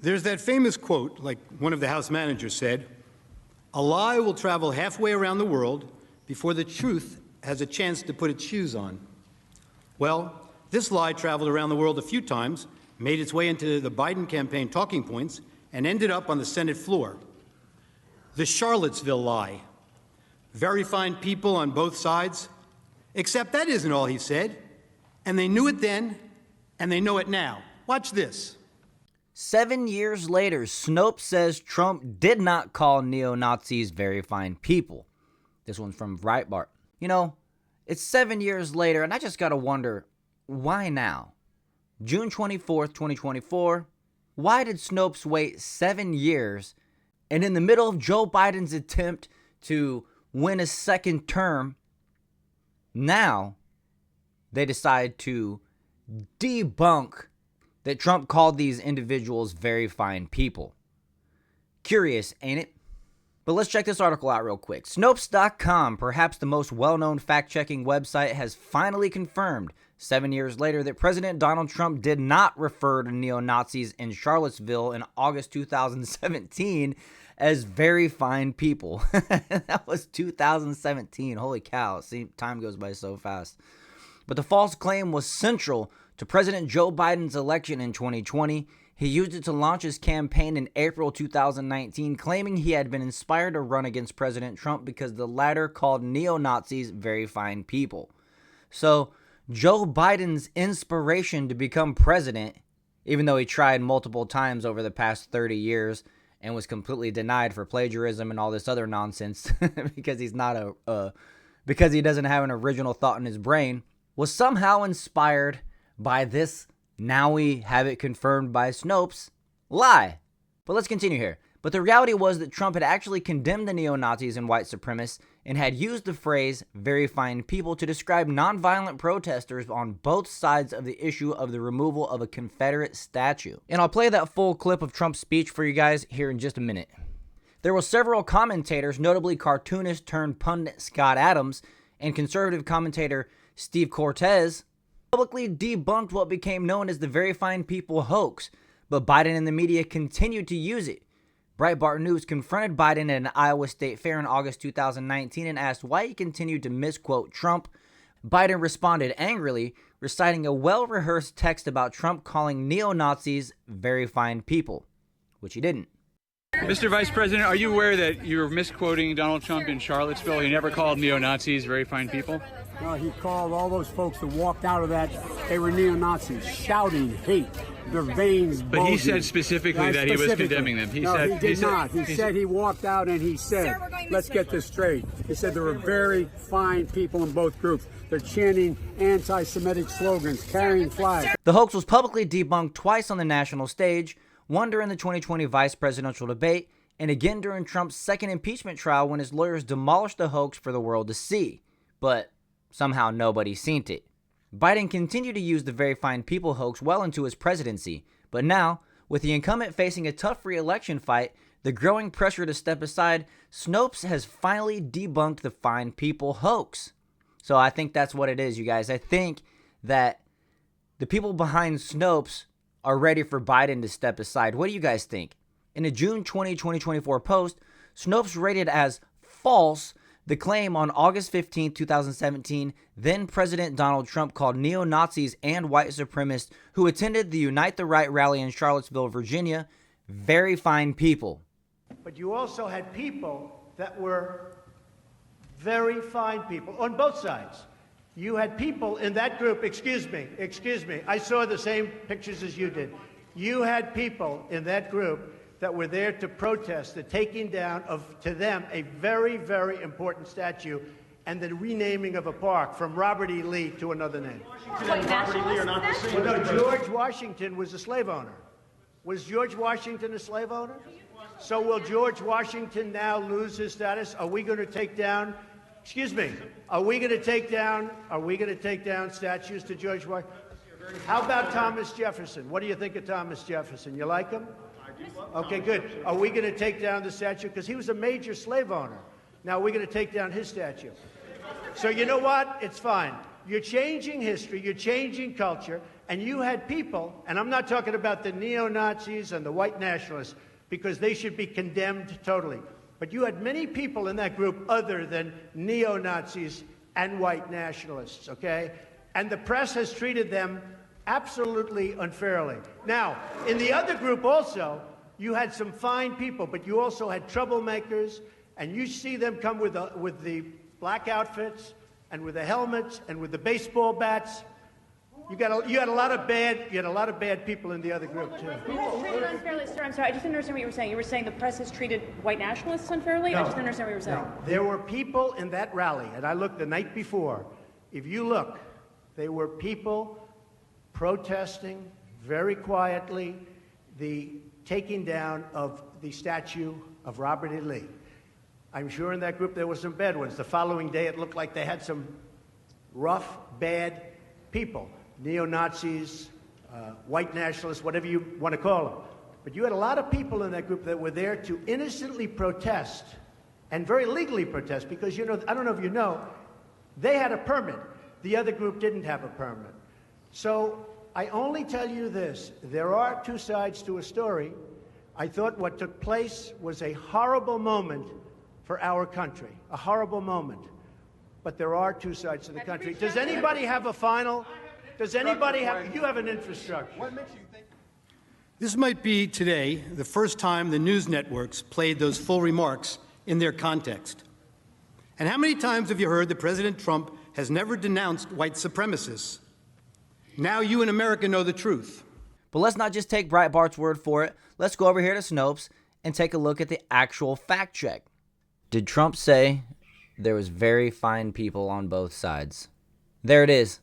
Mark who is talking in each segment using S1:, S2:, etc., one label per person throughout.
S1: There's that famous quote, like one of the House managers said, "A lie will travel halfway around the world before the truth has a chance to put its shoes on." Well, this lie traveled around the world a few times, made its way into the Biden campaign talking points, and ended up on the Senate floor. The Charlottesville lie. Very fine people on both sides, except that isn't all he said. And they knew it then, and they know it now. Watch this.
S2: 7 years later, Snopes says Trump did not call neo-Nazis very fine people. This one's from Breitbart. You know, it's 7 years later, and I just gotta wonder, why now? June 24th, 2024, why did Snopes wait 7 years, and in the middle of Joe Biden's attempt to win a second term, now they decide to debunk that Trump called these individuals very fine people? Curious, ain't it? But let's check this article out real quick. Snopes.com, perhaps the most well-known fact-checking website, has finally confirmed 7 years later that President Donald Trump did not refer to neo-Nazis in Charlottesville in August 2017 as very fine people. That was 2017. Holy cow. See, time goes by so fast. But the false claim was central to President Joe Biden's election in 2020. He used it to launch his campaign in April 2019, claiming he had been inspired to run against President Trump because the latter called neo-Nazis very fine people. So Joe Biden's inspiration to become president, even though he tried multiple times over the past 30 years and was completely denied for plagiarism and all this other nonsense because he's not because he doesn't have an original thought in his brain, was somehow inspired by this, now we have it confirmed by Snopes, lie. But let's continue here. But the reality was that Trump had actually condemned the neo-Nazis and white supremacists and had used the phrase very fine people to describe nonviolent protesters on both sides of the issue of the removal of a Confederate statue. And I'll play that full clip of Trump's speech for you guys here in just a minute. There were several commentators, notably cartoonist turned pundit Scott Adams and conservative commentator Steve Cortez, publicly debunked what became known as the very fine people hoax, but Biden and the media continued to use it. Breitbart News confronted Biden at an Iowa State Fair in August 2019 and asked why he continued to misquote Trump. Biden responded angrily, reciting a well-rehearsed text about Trump calling neo-Nazis very fine people, which he didn't.
S3: Mr. Vice President, are you aware that you're misquoting Donald Trump in Charlottesville? He never called neo-Nazis very fine people?
S4: No, he called all those folks that walked out of that, they were neo-Nazis, shouting hate, their veins bulging.
S3: But he said specifically that he was condemning them.
S4: He did not. He said he walked out and he said, let's get this straight. He said there were very fine people in both groups. They're chanting anti-Semitic slogans, carrying flags.
S2: The hoax was publicly debunked twice on the national stage, one during the 2020 vice presidential debate, and again during Trump's second impeachment trial when his lawyers demolished the hoax for the world to see. But somehow nobody seen it. Biden continued to use the very fine people hoax well into his presidency, but now, with the incumbent facing a tough re-election fight, the growing pressure to step aside, Snopes has finally debunked the fine people hoax. So I think that's what it is, you guys. I think that the people behind Snopes are ready for Biden to step aside. What do you guys think? In a June 2024 post, Snopes rated as false the claim on August 15, 2017, then President Donald Trump called neo-Nazis and white supremacists who attended the Unite the Right rally in Charlottesville, Virginia, very fine people.
S5: But you also had people that were very fine people on both sides. You had people in that group, excuse me, I saw the same pictures as you did. You had people in that group that were there to protest the taking down of, to them, a very, very important statue and the renaming of a park from Robert E. Lee to another name.
S6: Robert E. Lee are not the same.
S5: Well, no, George Washington was a slave owner. Was George Washington a slave owner? So will George Washington now lose his status? Are we going to take down, excuse me, are we going to take down statues to George Washington? How about Thomas Jefferson? What do you think of Thomas Jefferson? You like him? Okay, good. Are we going to take down the statue? Because he was a major slave owner. Now we're going to take down his statue. So you know what? It's fine. You're changing history. You're changing culture. And you had people, and I'm not talking about the neo-Nazis and the white nationalists, because they should be condemned totally. But you had many people in that group other than neo-Nazis and white nationalists, okay? And the press has treated them absolutely unfairly. Now, in the other group also, you had some fine people, but you also had troublemakers, and you see them come with the black outfits and with the helmets and with the baseball bats. You had a lot of bad people in the other group too.
S6: The press is treated unfairly, sir. I'm sorry, I just didn't understand what you were saying. You were saying the press has treated white nationalists unfairly?
S5: No.
S6: I just didn't understand what you were saying.
S5: No. There were people in that rally, and I looked the night before. If you look, there were people protesting very quietly the taking down of the statue of Robert E. Lee. I'm sure in that group there were some bad ones. The following day it looked like they had some rough, bad people. Neo-Nazis, white nationalists, whatever you want to call them. But you had a lot of people in that group that were there to innocently protest, and very legally protest, because, you know, I don't know if you know, they had a permit. The other group didn't have a permit. So I only tell you this, there are two sides to a story. I thought what took place was a horrible moment for our country, a horrible moment. But there are two sides to the country. Does anybody have a final? Does anybody have, you have an infrastructure. What makes you think?
S1: This might be today the first time the news networks played those full remarks in their context. And how many times have you heard that President Trump has never denounced white supremacists? Now you in America know the truth.
S2: But let's not just take Breitbart's word for it. Let's go over here to Snopes and take a look at the actual fact check. Did Trump say there was very fine people on both sides? There it is.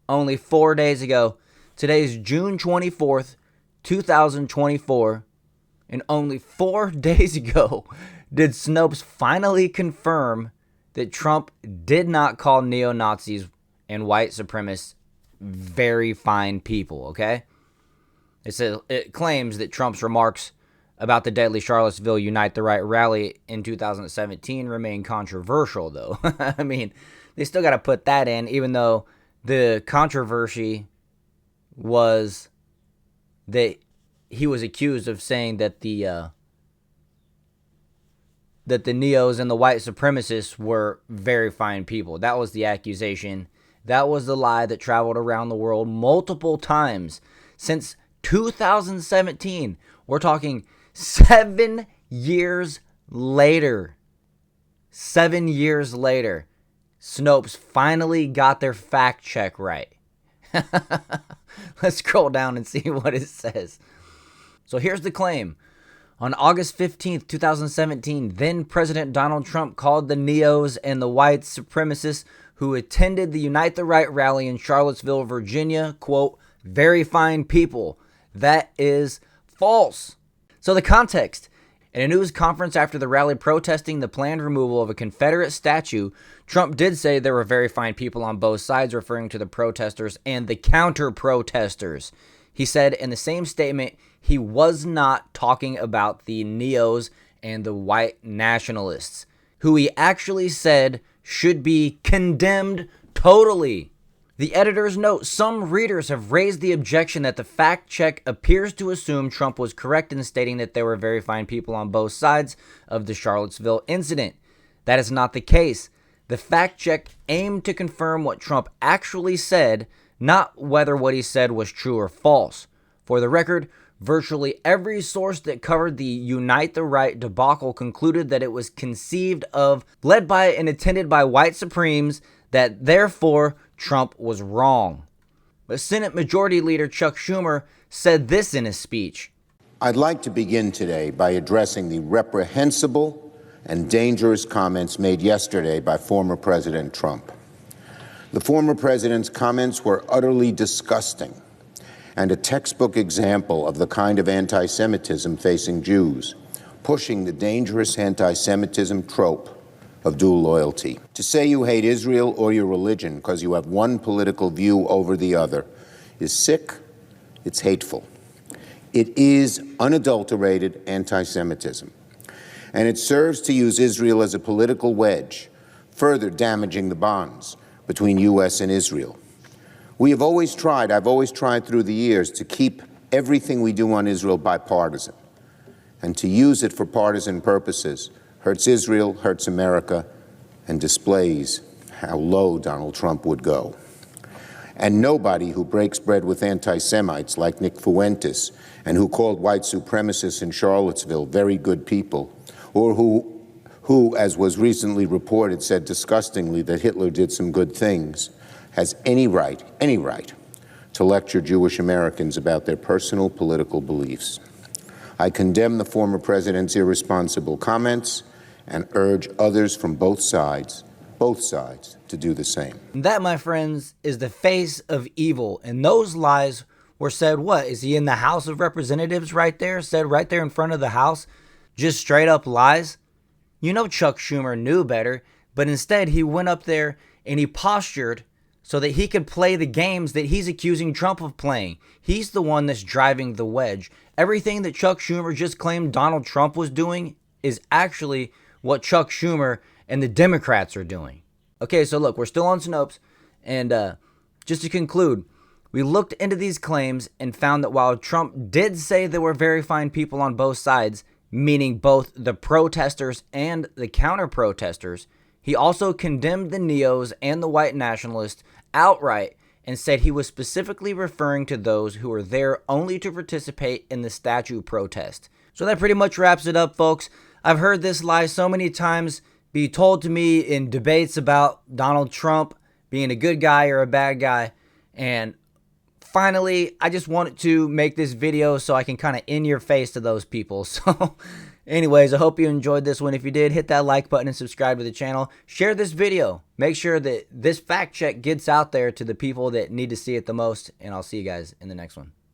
S2: Only 4 days ago. Today's June 24th, 2024. And only 4 days ago did Snopes finally confirm that Trump did not call neo-Nazis and white supremacists very fine people, okay? It claims that Trump's remarks about the deadly Charlottesville Unite the Right rally in 2017 remain controversial, though. I mean, they still got to put that in, even though the controversy was that he was accused of saying that the neos and the white supremacists were very fine people. That was the accusation. That was the lie that traveled around the world multiple times since 2017. We're talking 7 years later. 7 years later, Snopes finally got their fact check right. Let's scroll down and see what it says. So here's the claim. On August 15th, 2017, then President Donald Trump called the neos and the white supremacists who attended the Unite the Right rally in Charlottesville, Virginia, quote, very fine people. That is false. So the context. In a news conference after the rally protesting the planned removal of a Confederate statue, Trump did say there were very fine people on both sides, referring to the protesters and the counter-protesters. He said in the same statement he was not talking about the neos and the white nationalists, who he actually said should be condemned totally. The editor's note, some readers have raised the objection that the fact check appears to assume Trump was correct in stating that there were very fine people on both sides of the Charlottesville incident. That is not the case. The fact check aimed to confirm what Trump actually said, not whether what he said was true or false. For the record, virtually every source that covered the Unite the Right debacle concluded that it was conceived of, led by and attended by white supremes, that therefore Trump was wrong. But Senate Majority Leader Chuck Schumer said this in his speech.
S7: I'd like to begin today by addressing the reprehensible and dangerous comments made yesterday by former President Trump. The former president's comments were utterly disgusting and a textbook example of the kind of anti-Semitism facing Jews, pushing the dangerous anti-Semitism trope of dual loyalty. To say you hate Israel or your religion because you have one political view over the other is sick, it's hateful. It is unadulterated anti-Semitism. And it serves to use Israel as a political wedge, further damaging the bonds between U.S. and Israel. I've always tried through the years to keep everything we do on Israel bipartisan, and to use it for partisan purposes hurts Israel, hurts America, and displays how low Donald Trump would go. And nobody who breaks bread with anti-Semites like Nick Fuentes, and who called white supremacists in Charlottesville very good people, or who, as was recently reported, said disgustingly that Hitler did some good things, has any right to lecture Jewish Americans about their personal political beliefs. I condemn the former president's irresponsible comments and urge others from both sides, to do the same.
S2: That, my friends, is the face of evil. And those lies were said, what? Is he in the House of Representatives right there? Said right there in front of the House? Just straight up lies? You know Chuck Schumer knew better, but instead he went up there and he postured so that he could play the games that he's accusing Trump of playing. He's the one that's driving the wedge. Everything that Chuck Schumer just claimed Donald Trump was doing is actually what Chuck Schumer and the Democrats are doing. Okay, so look, we're still on Snopes, and just to conclude, we looked into these claims and found that while Trump did say there were very fine people on both sides, meaning both the protesters and the counter-protesters, he also condemned the neos and the white nationalists outright and said he was specifically referring to those who were there only to participate in the statue protest. So that pretty much wraps it up, folks. I've heard this lie so many times be told to me in debates about Donald Trump being a good guy or a bad guy, and finally, I just wanted to make this video so I can kind of in your face to those people. So anyways, I hope you enjoyed this one. If you did, hit that like button and subscribe to the channel. Share this video. Make sure that this fact check gets out there to the people that need to see it the most. And I'll see you guys in the next one.